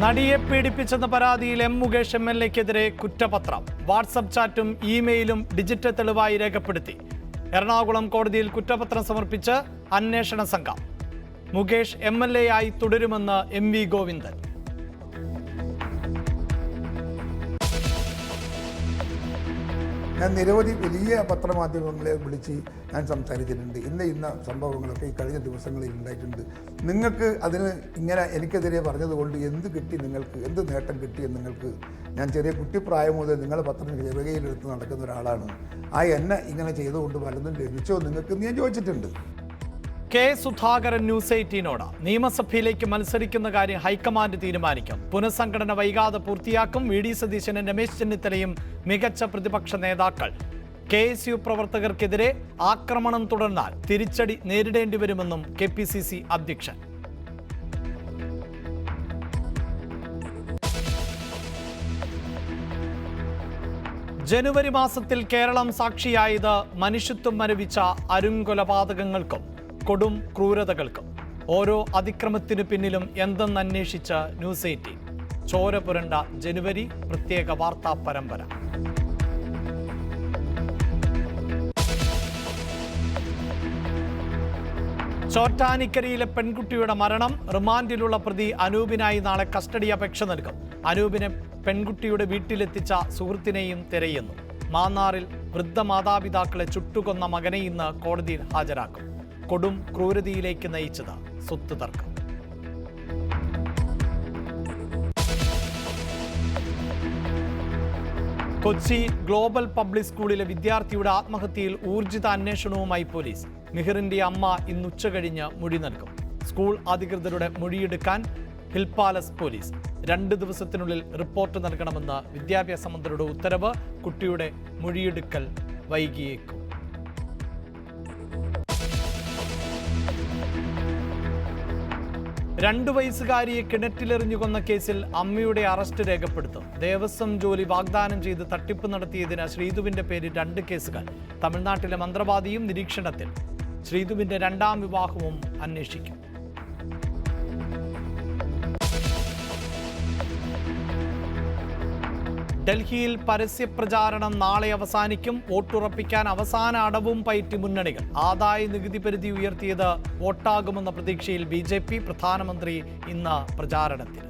നടിയെ പീഡിപ്പിച്ചെന്ന പരാതിയിൽ എം മുകേഷ് MLA-ക്കെതിരെ കുറ്റപത്രം. വാട്സപ്പ് ചാറ്റും ഇമെയിലും ഡിജിറ്റൽ തെളിവായി രേഖപ്പെടുത്തി. എറണാകുളം കോടതിയിൽ കുറ്റപത്രം സമർപ്പിച്ച് അന്വേഷണ സംഘം. മുകേഷ് MLA-ആയി തുടരുമെന്ന് MV ഗോവിന്ദൻ. ഞാൻ നിരവധി വലിയ പത്രമാധ്യമങ്ങളെ വിളിച്ച് ഞാൻ സംസാരിച്ചിട്ടുണ്ട്. ഇന്ന സംഭവങ്ങളൊക്കെ ഈ കഴിഞ്ഞ ദിവസങ്ങളിൽ ഉണ്ടായിട്ടുണ്ട്. നിങ്ങൾക്ക് അതിന് ഇങ്ങനെ എനിക്കെതിരെ പറഞ്ഞതുകൊണ്ട് എന്ത് കിട്ടി, നിങ്ങൾക്ക് എന്ത് നേട്ടം കിട്ടിയെന്ന് നിങ്ങൾക്ക്, ഞാൻ ചെറിയ കുട്ടിപ്രായം മുതൽ നിങ്ങളുടെ പത്രം ചെറുകയിലെടുത്ത് നടക്കുന്ന ഒരാളാണ്. എന്നെ ഇങ്ങനെ ചെയ്തുകൊണ്ട് പലതും ലഭിച്ചോ നിങ്ങൾക്ക് ഞാൻ ചോദിച്ചിട്ടുണ്ട്. കെ സുധാകരൻ ന്യൂസ് 18നോട് നിയമസഭയിലേക്ക് മത്സരിക്കുന്ന കാര്യം ഹൈക്കമാൻഡ് തീരുമാനിക്കും. പുനഃസംഘടന വൈകാതെ പൂർത്തിയാക്കും. VD സതീശനും രമേശ് ചെന്നിത്തലയും മികച്ച പ്രതിപക്ഷ നേതാക്കൾ. KSU പ്രവർത്തകർക്കെതിരെ ആക്രമണം തുടർന്നാൽ തിരിച്ചടി നേരിടേണ്ടി വരുമെന്നും KPCC അധ്യക്ഷൻ. ജനുവരി മാസത്തിൽ കേരളം സാക്ഷിയായത് മനുഷ്യത്വം മരവിച്ച അരുംകൊലപാതകങ്ങൾക്കും കൊടും ക്രൂരതകൾക്കും. ഓരോ അതിക്രമത്തിനു പിന്നിലും എന്തെന്നന്വേഷിച്ച ന്യൂസ് 18. ചോര പുരണ്ട ജനുവരി പ്രത്യേക വാർത്താ പരമ്പര. ചോറ്റാനിക്കരയിലെ പെൺകുട്ടിയുടെ മരണം. റിമാൻഡിലുള്ള പ്രതി അനൂപിനായി നാളെ കസ്റ്റഡി അപേക്ഷ നൽകും. അനൂപിനെ പെൺകുട്ടിയുടെ വീട്ടിലെത്തിച്ച സുഹൃത്തിനെയും തിരയുന്നു. മാന്നാറിൽ വൃദ്ധ മാതാപിതാക്കളെ ചുട്ടുകൊന്ന മകനെ ഇന്ന് കോടതിയിൽ ഹാജരാക്കും. കൊടും ക്രൂരതയിലേക്ക് നയിച്ചത് സ്വത്ത് തർക്കം. കൊച്ചി ഗ്ലോബൽ പബ്ലിക് സ്കൂളിലെ വിദ്യാർത്ഥിയുടെ ആത്മഹത്യയിൽ ഊർജിത അന്വേഷണവുമായി പോലീസ്. മിഹിറിന്റെ അമ്മ ഇന്ന് ഉച്ചകഴിഞ്ഞ് മൊഴി നൽകും. സ്കൂൾ അധികൃതരുടെ മൊഴിയെടുക്കാൻ ഹിൽ പാലസ് പോലീസ്. 2 ദിവസത്തിനുള്ളിൽ റിപ്പോർട്ട് നൽകണമെന്ന് വിദ്യാഭ്യാസ മന്ത്രിയുടെ ഉത്തരവ്. കുട്ടിയുടെ മൊഴിയെടുക്കൽ വൈകിയേക്കും. 2 വയസ്സുകാരിയെ കിണറ്റിലെറിഞ്ഞു കൊന്ന കേസിൽ അമ്മയുടെ അറസ്റ്റ് രേഖപ്പെടുത്തും. ദേവസ്വം ജോലി വാഗ്ദാനം ചെയ്ത് തട്ടിപ്പ് നടത്തിയതിന് ശ്രീധുവിന്റെ പേരിൽ 2 കേസുകൾ. തമിഴ്നാട്ടിലെ മന്ത്രവാദിയും നിരീക്ഷണത്തിൽ. ശ്രീധുവിന്റെ 2ാം വിവാഹവും അന്വേഷിക്കും. ഡൽഹിയിൽ പരസ്യപ്രചാരണം നാളെ അവസാനിക്കും. വോട്ടുറപ്പിക്കാൻ അവസാന അടവും പയറ്റി മുന്നണികൾ. ആദായ നികുതി പരിധി ഉയർത്തിയത് വോട്ടാകുമെന്ന പ്രതീക്ഷയിൽ BJP. പ്രധാനമന്ത്രി ഇന്ന് പ്രചാരണത്തിന്.